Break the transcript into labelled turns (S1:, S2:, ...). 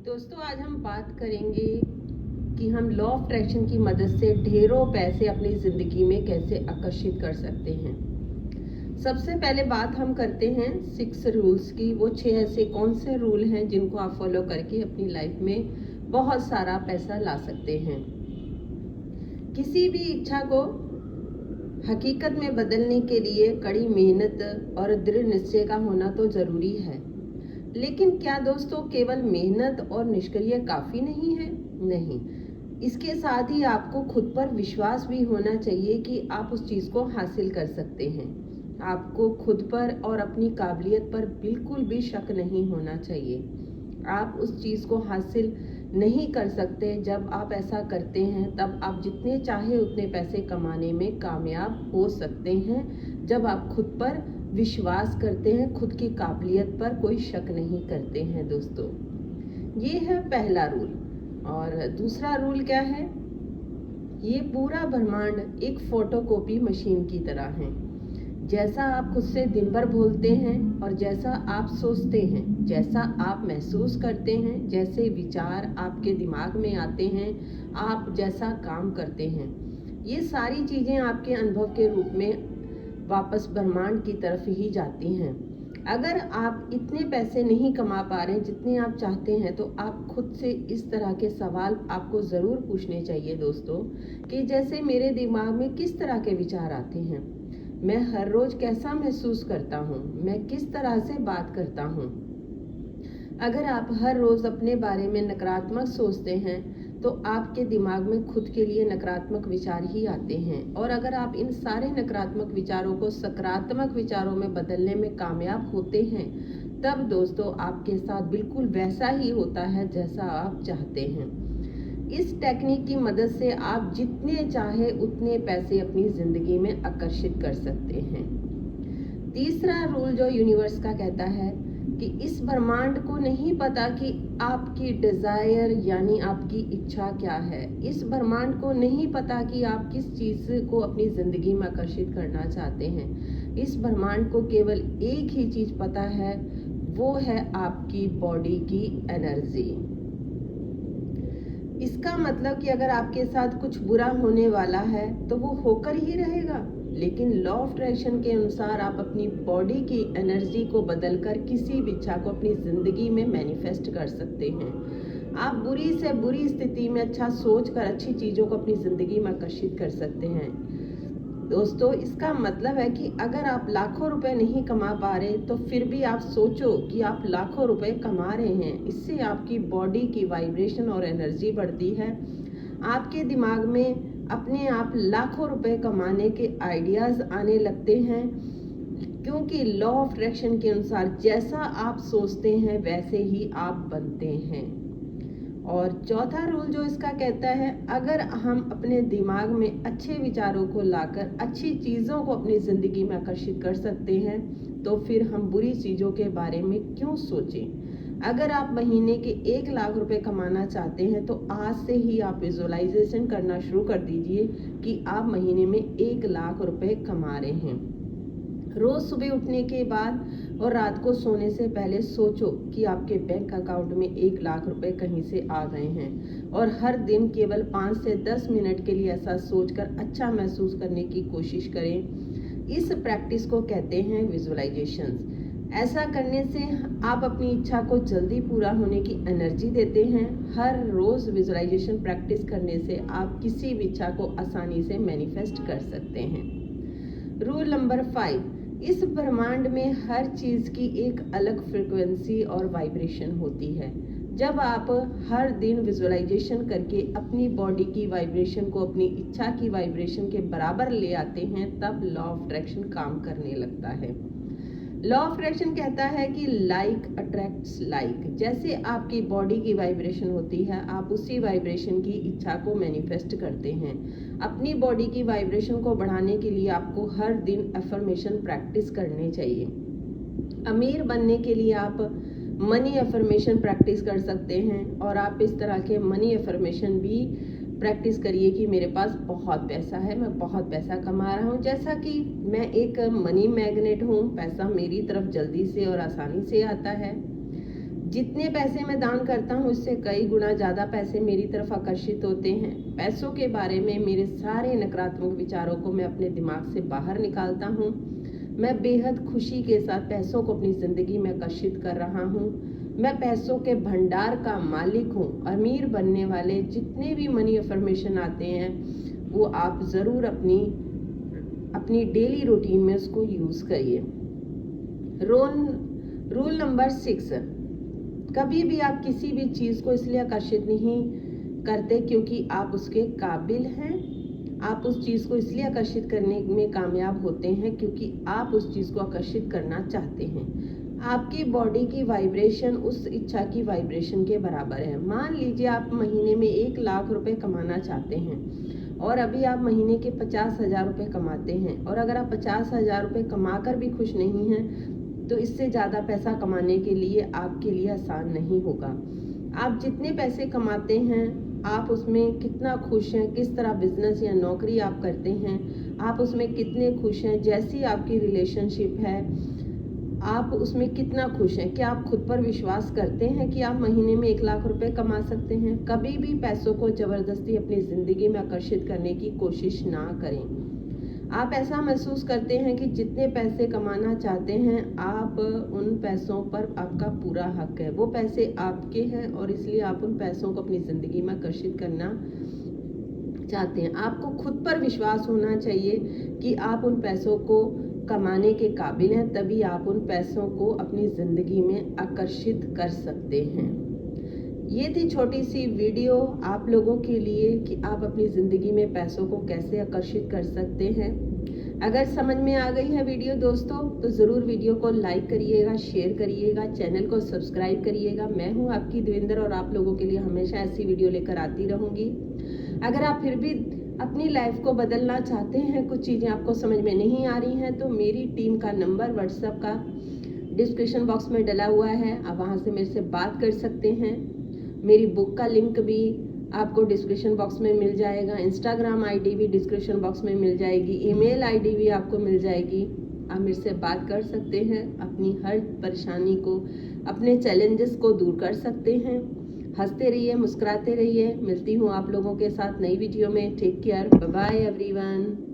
S1: दोस्तों आज हम बात करेंगे कि हम लॉ ऑफ अट्रैक्शन की मदद से ढेरों पैसे अपनी ज़िंदगी में कैसे आकर्षित कर सकते हैं। सबसे पहले बात हम करते हैं 6 रूल्स की। वो 6 ऐसे कौन से रूल हैं जिनको आप फॉलो करके अपनी लाइफ में बहुत सारा पैसा ला सकते हैं। किसी भी इच्छा को हकीकत में बदलने के लिए कड़ी मेहनत और दृढ़ निश्चय का होना तो ज़रूरी है, लेकिन क्या दोस्तों केवल मेहनत और निष्क्रिय काफ़ी नहीं है? नहीं, इसके साथ ही आपको खुद पर विश्वास भी होना चाहिए कि आप उस चीज़ को हासिल कर सकते हैं। आपको खुद पर और अपनी काबिलियत पर बिल्कुल भी शक नहीं होना चाहिए। आप उस चीज़ को हासिल नहीं कर सकते। जब आप ऐसा करते हैं तब आप जितने चाहे उतने पैसे कमाने में कामयाब हो सकते हैं, जब आप खुद पर विश्वास करते हैं, खुद की काबिलियत पर कोई शक नहीं करते हैं। दोस्तों, ये है पहला रूल। और दूसरा रूल क्या है? ये पूरा ब्रह्मांड एक फोटोकॉपी मशीन की तरह है। जैसा आप खुद से दिन भर बोलते हैं और जैसा आप सोचते हैं, जैसा आप महसूस करते हैं, जैसे विचार आपके दिमाग में आते हैं, आप जैसा काम करते हैं, ये सारी चीज़ें आपके अनुभव के रूप में वापस ब्रह्मांड की तरफ ही जाती हैं। अगर आप इतने पैसे नहीं कमा पा रहे जितने आप चाहते हैं, तो आप खुद से इस तरह के सवाल आपको ज़रूर पूछने चाहिए दोस्तों, कि जैसे मेरे दिमाग में किस तरह के विचार आते हैं, मैं हर रोज़ कैसा महसूस करता हूँ, मैं किस तरह से बात करता हूँ। अगर आप हर रोज़ अपने बारे में नकारात्मक सोचते हैं तो आपके दिमाग में खुद के लिए नकारात्मक विचार ही आते हैं। और अगर आप इन सारे नकारात्मक विचारों को सकारात्मक विचारों में बदलने में कामयाब होते हैं, तब दोस्तों आपके साथ बिल्कुल वैसा ही होता है जैसा आप चाहते हैं। इस टेक्निक की मदद से आप जितने चाहे उतने पैसे अपनी ज़िंदगी में आकर्षित कर सकते हैं। तीसरा रूल जो यूनिवर्स का कहता है कि इस ब्रह्मांड को नहीं पता कि आपकी डिज़ायर यानी आपकी इच्छा क्या है। इस ब्रह्मांड को नहीं पता कि आप किस चीज़ को अपनी ज़िंदगी में आकर्षित करना चाहते हैं। इस ब्रह्मांड को केवल एक ही चीज़ पता है, वो है आपकी बॉडी की एनर्जी। इसका मतलब कि अगर आपके साथ कुछ बुरा होने वाला है तो वो होकर ही रहेगा, लेकिन लॉ ऑफ अट्रैक्शन के अनुसार आप अपनी बॉडी की एनर्जी को बदलकर किसी भी इच्छा को अपनी ज़िंदगी में मैनिफेस्ट कर सकते हैं। आप बुरी से बुरी स्थिति में अच्छा सोचकर अच्छी चीज़ों को अपनी ज़िंदगी में आकर्षित कर सकते हैं। दोस्तों, इसका मतलब है कि अगर आप लाखों रुपए नहीं कमा पा रहे तो फिर भी आप सोचो कि आप लाखों रुपए कमा रहे हैं। इससे आपकी बॉडी की वाइब्रेशन और एनर्जी बढ़ती है। आपके दिमाग में अपने आप लाखों रुपए कमाने के आइडियाज़ आने लगते हैं, क्योंकि लॉ ऑफ अट्रैक्शन के अनुसार जैसा आप सोचते हैं वैसे ही आप बनते हैं। और चौथा रूल जो इसका कहता है, अगर हम अपने दिमाग में अच्छे विचारों को लाकर अच्छी चीज़ों को अपनी ज़िंदगी में आकर्षित कर सकते हैं, तो फिर हम बुरी चीज़ों के बारे में क्यों सोचें। अगर आप महीने के 1 लाख रुपए कमाना चाहते हैं तो आज से ही आप विजुअलाइजेशन करना शुरू कर दीजिए कि आप महीने में 1 लाख रुपए कमा रहे हैं। रोज़ सुबह उठने के बाद और रात को सोने से पहले सोचो कि आपके बैंक अकाउंट में 1 लाख रुपए कहीं से आ गए हैं, और हर दिन केवल 5 से 10 मिनट के लिए ऐसा सोचकर अच्छा महसूस करने की कोशिश करें। इस प्रैक्टिस को कहते हैं विजुअलाइजेशंस। ऐसा करने से आप अपनी इच्छा को जल्दी पूरा होने की एनर्जी देते हैं। हर रोज़ विजुअलाइजेशन प्रैक्टिस करने से आप किसी भी इच्छा को आसानी से मैनिफेस्ट कर सकते हैं। रूल नंबर 5, इस ब्रह्मांड में हर चीज़ की एक अलग फ्रिक्वेंसी और वाइब्रेशन होती है। जब आप हर दिन विजुअलाइजेशन करके अपनी बॉडी की वाइब्रेशन को अपनी इच्छा की वाइब्रेशन के बराबर ले आते हैं, तब लॉ ऑफ अट्रैक्शन काम करने लगता है। लॉ ऑफ अट्रैक्शन कहता है कि लाइक अट्रैक्ट्स लाइक। जैसे आपकी बॉडी की वाइब्रेशन होती है, आप उसी वाइब्रेशन की इच्छा को मैनिफेस्ट करते हैं। अपनी बॉडी की वाइब्रेशन को बढ़ाने के लिए आपको हर दिन अफर्मेशन प्रैक्टिस करने चाहिए। अमीर बनने के लिए आप मनी अफर्मेशन प्रैक्टिस कर सकते हैं, और आप इस तरह के मनी अफर्मेशन भी प्रैक्टिस करिए कि मेरे पास बहुत पैसा है, मैं बहुत पैसा कमा रहा हूँ। जैसा कि मैं एक मनी मैग्नेट हूँ, पैसा मेरी तरफ जल्दी से और आसानी से आता है। जितने पैसे मैं दान करता हूँ उससे कई गुना ज़्यादा पैसे मेरी तरफ आकर्षित होते हैं। पैसों के बारे में मेरे सारे नकारात्मक विचारों को मैं अपने दिमाग से बाहर निकालता हूँ। मैं बेहद खुशी के साथ पैसों को अपनी ज़िंदगी में आकर्षित कर रहा हूँ। मैं पैसों के भंडार का मालिक हूँ। अमीर बनने वाले जितने भी मनी अफर्मेशन आते हैं वो आप ज़रूर अपनी डेली रूटीन में उसको यूज़ करिए। रूल नंबर 6, कभी भी आप किसी भी चीज़ को इसलिए आकर्षित नहीं करते क्योंकि आप उसके काबिल हैं। आप उस चीज़ को इसलिए आकर्षित करने में कामयाब होते हैं क्योंकि आप उस चीज़ को आकर्षित करना चाहते हैं। आपकी बॉडी की वाइब्रेशन उस इच्छा की वाइब्रेशन के बराबर है। मान लीजिए आप महीने में 1 लाख रुपए कमाना चाहते हैं और अभी आप महीने के 50,000 रुपये कमाते हैं, और अगर आप 50,000 रुपये कमाकर भी खुश नहीं हैं तो इससे ज़्यादा पैसा कमाने के लिए आपके लिए आसान नहीं होगा। आप जितने पैसे कमाते हैं आप उसमें कितना खुश हैं, किस तरह बिजनेस या नौकरी आप करते हैं आप उसमें कितने खुश हैं, जैसी आपकी रिलेशनशिप है आप उसमें कितना खुश हैं, क्या आप खुद पर विश्वास करते हैं कि आप महीने में 1 लाख रुपए कमा सकते हैं। कभी भी पैसों को ज़बरदस्ती अपनी ज़िंदगी में आकर्षित करने की कोशिश ना करें। आप ऐसा महसूस करते हैं कि जितने पैसे कमाना चाहते हैं आप उन पैसों पर आपका पूरा हक है, वो पैसे आपके हैं और इसलिए आप उन पैसों को अपनी ज़िंदगी में आकर्षित करना चाहते हैं। आपको खुद पर विश्वास होना चाहिए कि आप उन पैसों को कमाने के काबिल हैं, तभी आप उन पैसों को अपनी ज़िंदगी में आकर्षित कर सकते हैं। ये थी छोटी सी वीडियो आप लोगों के लिए कि आप अपनी ज़िंदगी में पैसों को कैसे आकर्षित कर सकते हैं। अगर समझ में आ गई है वीडियो दोस्तों तो ज़रूर वीडियो को लाइक करिएगा, शेयर करिएगा, चैनल को सब्सक्राइब करिएगा। मैं हूँ आपकी देवेंद्र और आप लोगों के लिए हमेशा ऐसी वीडियो लेकर आती रहूँगी। अगर आप फिर भी अपनी लाइफ को बदलना चाहते हैं, कुछ चीज़ें आपको समझ में नहीं आ रही हैं, तो मेरी टीम का नंबर व्हाट्सएप का डिस्क्रिप्शन बॉक्स में डला हुआ है, आप वहाँ से मेरे से बात कर सकते हैं। मेरी बुक का लिंक भी आपको डिस्क्रिप्शन बॉक्स में मिल जाएगा, इंस्टाग्राम आईडी भी डिस्क्रिप्शन बॉक्स में मिल जाएगी, ईमेल आईडी भी आपको मिल जाएगी। आप मेरे से बात कर सकते हैं, अपनी हर परेशानी को, अपने चैलेंजेस को दूर कर सकते हैं। हंसते रहिए, मुस्कुराते रहिए। मिलती हूँ आप लोगों के साथ नई वीडियो में। Take care, bye bye everyone.